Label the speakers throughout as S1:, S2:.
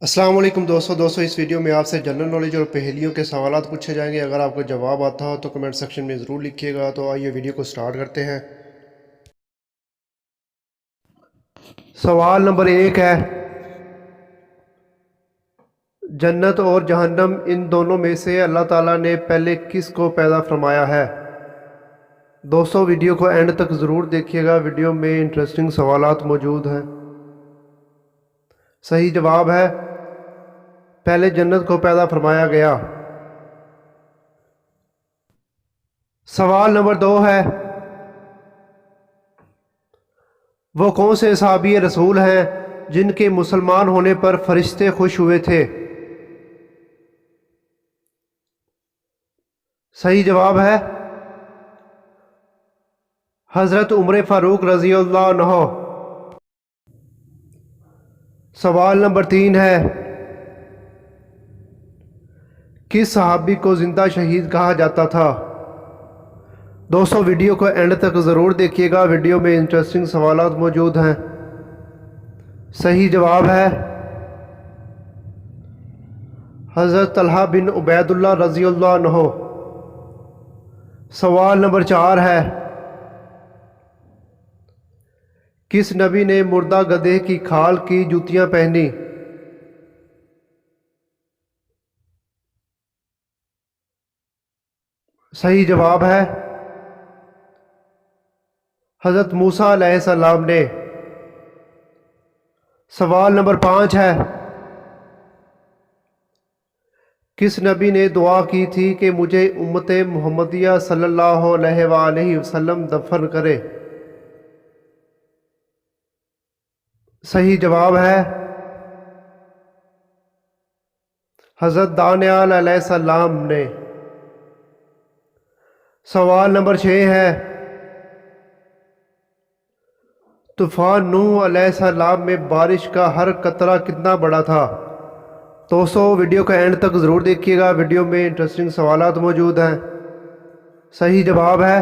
S1: السلام علیکم دوستو اس ویڈیو میں آپ سے جنرل نالج اور پہیلیوں کے سوالات پوچھے جائیں گے۔ اگر آپ کو جواب آتا ہو تو کمنٹ سیکشن میں ضرور لکھیے گا۔ تو آئیے ویڈیو کو سٹارٹ کرتے ہیں۔ سوال نمبر 1 ہے، جنت اور جہنم ان دونوں میں سے اللہ تعالیٰ نے پہلے کس کو پیدا فرمایا ہے؟ دوستو ویڈیو کو اینڈ تک ضرور دیکھیے گا، ویڈیو میں انٹرسٹنگ سوالات موجود ہیں۔ صحیح جواب ہے پہلے جنت کو پیدا فرمایا گیا۔ سوال نمبر 2 ہے، وہ کون سے صحابی رسول ہیں جن کے مسلمان ہونے پر فرشتے خوش ہوئے تھے؟ صحیح جواب ہے حضرت عمر فاروق رضی اللہ عنہ۔ سوال نمبر 3 ہے، کس صحابی کو زندہ شہید کہا جاتا تھا؟ دوستو ویڈیو کو اینڈ تک ضرور دیکھیے گا، ویڈیو میں انٹرسٹنگ سوالات موجود ہیں۔ صحیح جواب ہے حضرت طلحہ بن عبید اللہ رضی اللہ عنہ۔ سوال نمبر 4 ہے، کس نبی نے مردہ گدھے کی کھال کی جوتیاں پہنی؟ صحیح جواب ہے حضرت موسیٰ علیہ السلام نے۔ سوال نمبر 5 ہے، کس نبی نے دعا کی تھی کہ مجھے امت محمدیہ صلی اللہ علیہ وآلہ وسلم دفن کرے؟ صحیح جواب ہے حضرت دانیال علیہ السلام نے۔ سوال نمبر 6 ہے، طوفان نوح علیہ السلام میں بارش کا ہر قطرہ کتنا بڑا تھا؟ دوستو ویڈیو کا اینڈ تک ضرور دیکھیے گا، ویڈیو میں انٹرسٹنگ سوالات موجود ہیں۔ صحیح جواب ہے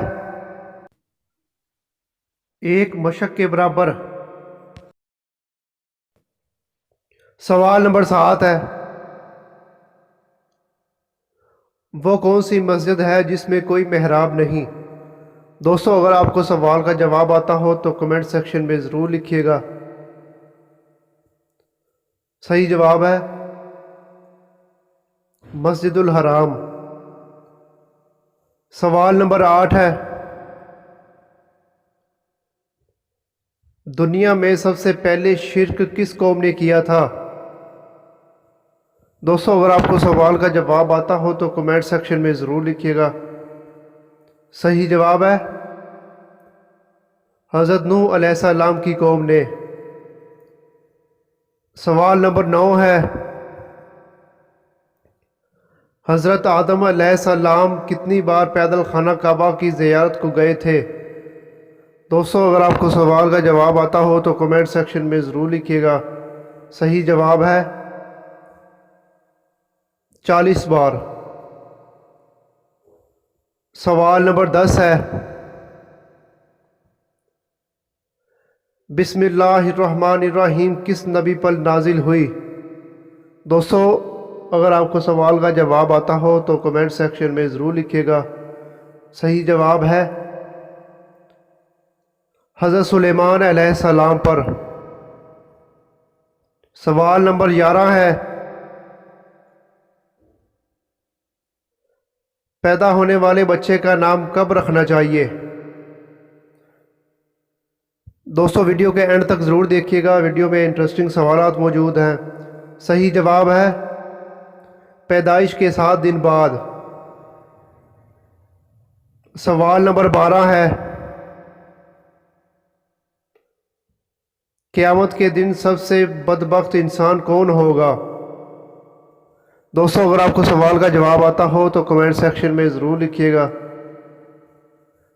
S1: 1 مشق کے برابر۔ سوال نمبر 7 ہے، وہ کون سی مسجد ہے جس میں کوئی محراب نہیں؟ دوستو اگر آپ کو سوال کا جواب آتا ہو تو کمنٹ سیکشن میں ضرور لکھیے گا۔ صحیح جواب ہے مسجد الحرام۔ سوال نمبر 8 ہے، دنیا میں سب سے پہلے شرک کس قوم نے کیا تھا؟ دوستو اگر آپ کو سوال کا جواب آتا ہو تو کمنٹ سیکشن میں ضرور لکھیے گا۔ صحیح جواب ہے حضرت نوح علیہ السلام کی قوم نے۔ سوال نمبر 9 ہے، حضرت آدم علیہ السلام کتنی بار پیدل خانہ کعبہ کی زیارت کو گئے تھے؟ دوستو اگر آپ کو سوال کا جواب آتا ہو تو کمنٹ سیکشن میں ضرور لکھیے گا۔ صحیح جواب ہے 40 بار۔ سوال نمبر 10 ہے، بسم اللہ الرحمن الرحیم کس نبی پر نازل ہوئی؟ دوستو اگر آپ کو سوال کا جواب آتا ہو تو کمنٹ سیکشن میں ضرور لکھیے گا۔ صحیح جواب ہے حضرت سلیمان علیہ السلام پر۔ سوال نمبر 11 ہے، پیدا ہونے والے بچے کا نام کب رکھنا چاہیے؟ دوستو ویڈیو کے اینڈ تک ضرور دیکھیے گا، ویڈیو میں انٹرسٹنگ سوالات موجود ہیں۔ صحیح جواب ہے پیدائش کے 7 دن بعد۔ سوال نمبر 12 ہے، قیامت کے دن سب سے بدبخت انسان کون ہوگا؟ دوستو اگر آپ کو سوال کا جواب آتا ہو تو کمنٹ سیکشن میں ضرور لکھیے گا۔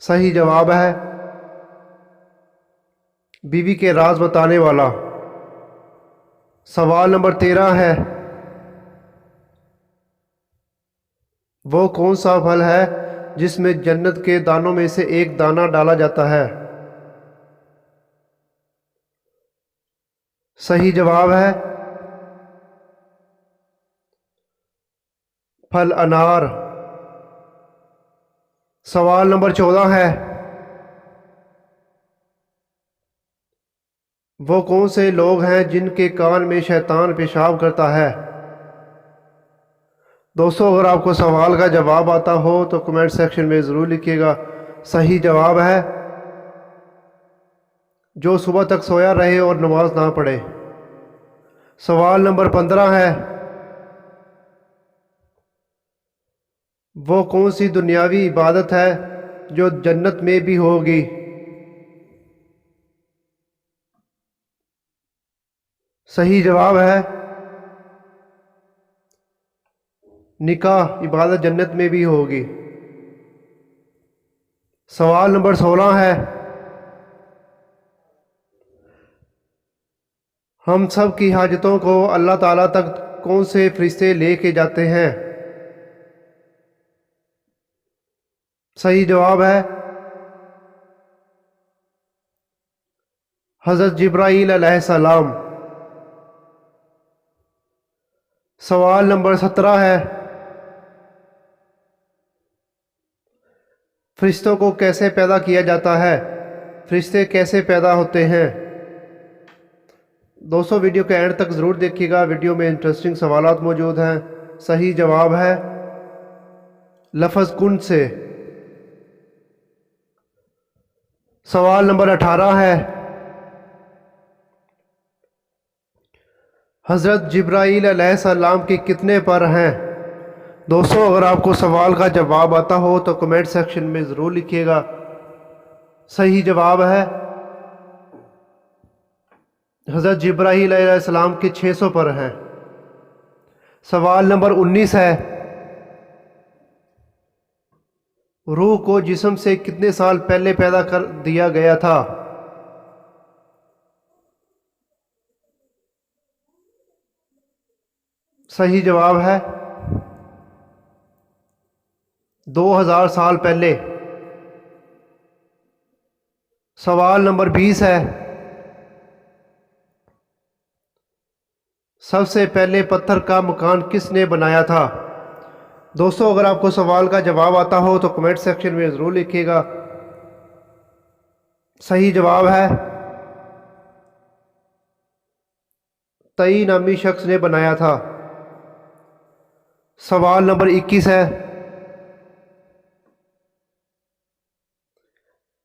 S1: صحیح جواب ہے بیوی کے راز بتانے والا۔ سوال نمبر 13 ہے، وہ کون سا پھل ہے جس میں جنت کے دانوں میں سے ایک دانہ ڈالا جاتا ہے؟ صحیح جواب ہے پھل انار۔ سوال نمبر 14 ہے، وہ کون سے لوگ ہیں جن کے کان میں شیطان پیشاب کرتا ہے؟ دوستو اگر آپ کو سوال کا جواب آتا ہو تو کمنٹ سیکشن میں ضرور لکھیے گا۔ صحیح جواب ہے جو صبح تک سویا رہے اور نماز نہ پڑھے۔ سوال نمبر 15 ہے، وہ کون سی دنیاوی عبادت ہے جو جنت میں بھی ہوگی؟ صحیح جواب ہے نکاح عبادت جنت میں بھی ہوگی۔ سوال نمبر 16 ہے، ہم سب کی حاجتوں کو اللہ تعالیٰ تک کون سے فرشتے لے کے جاتے ہیں؟ صحیح جواب ہے حضرت جبرائیل علیہ السلام۔ سوال نمبر 17 ہے، فرشتوں کو کیسے پیدا کیا جاتا ہے؟ فرشتے کیسے پیدا ہوتے ہیں؟ دوستو ویڈیو کے اینڈ تک ضرور دیکھیے گا، ویڈیو میں انٹرسٹنگ سوالات موجود ہیں۔ صحیح جواب ہے لفظ کن سے۔ سوال نمبر 18 ہے، حضرت جبرائیل علیہ السلام کے کتنے پر ہیں؟ دوستو اگر آپ کو سوال کا جواب آتا ہو تو کمنٹ سیکشن میں ضرور لکھیے گا۔ صحیح جواب ہے حضرت جبرائیل علیہ السلام کے 600 پر ہیں۔ سوال نمبر 19 ہے، روح کو جسم سے کتنے سال پہلے پیدا کر دیا گیا تھا؟ صحیح جواب ہے 2000 سال پہلے۔ سوال نمبر 20 ہے، سب سے پہلے پتھر کا مکان کس نے بنایا تھا؟ دوستو اگر آپ کو سوال کا جواب آتا ہو تو کمنٹ سیکشن میں ضرور لکھیے گا۔ صحیح جواب ہے تئی نامی شخص نے بنایا تھا۔ سوال نمبر 21 ہے،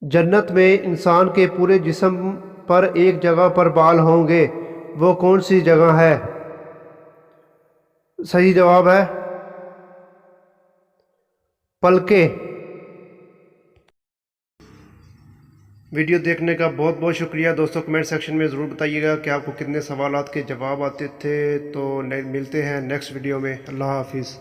S1: جنت میں انسان کے پورے جسم پر ایک جگہ پر بال ہوں گے، وہ کون سی جگہ ہے؟ صحیح جواب ہے پلکیں۔ ویڈیو دیکھنے کا بہت بہت شکریہ دوستو، کمنٹ سیکشن میں ضرور بتائیے گا کہ آپ کو کتنے سوالات کے جواب آتے تھے۔ تو ملتے ہیں نیکسٹ ویڈیو میں۔ اللہ حافظ۔